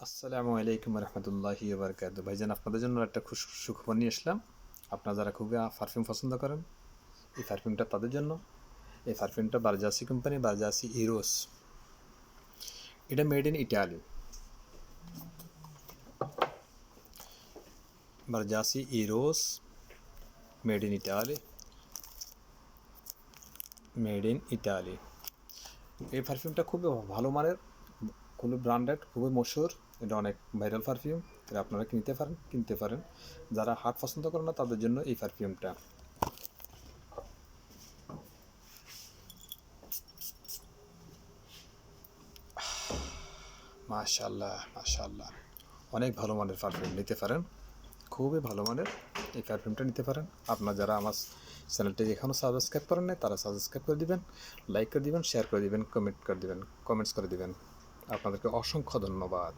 আসসালামু আলাইকুম রহমতুল্লাহি বারকাত। ভাইজান, আপনাদের জন্য একটা সুখবর নিয়ে আসলাম। আপনারা যারা খুবই পারফিউম পছন্দ করেন, এই পারফিউমটা তাদের জন্য। এই পারফিউমটা বারজাসি কোম্পানি, বারজাসি ইরোস। এটা made in Italy. Versace Eros, made in Italy, made in Italy. এই পারফিউমটা খুবই ভালো মানের, খুবই ব্র্যান্ডেড, খুবই মশহুর। এটা অনেক ভাইরাল পারফিউম। এটা আপনারা কিনতে পারেন। যারা হার্ট পছন্দ করেন না তাদের জন্য এই পারফিউমটা। মাশাআল্লাহ, মাশাআল্লাহ, অনেক ভালো মানের পারফিউম নিতে পারেন। খুবই ভালো মানের এই পারফিউমটা নিতে পারেন। আপনারা যারা আমার চ্যানেলটি এখনও সাবস্ক্রাইব করেন নাই তারা সাবস্ক্রাইব করে দিবেন, লাইক করে দিবেন, শেয়ার করে দিবেন, কমেন্টস করে দিবেন। আপনাদেরকে অসংখ্য ধন্যবাদ।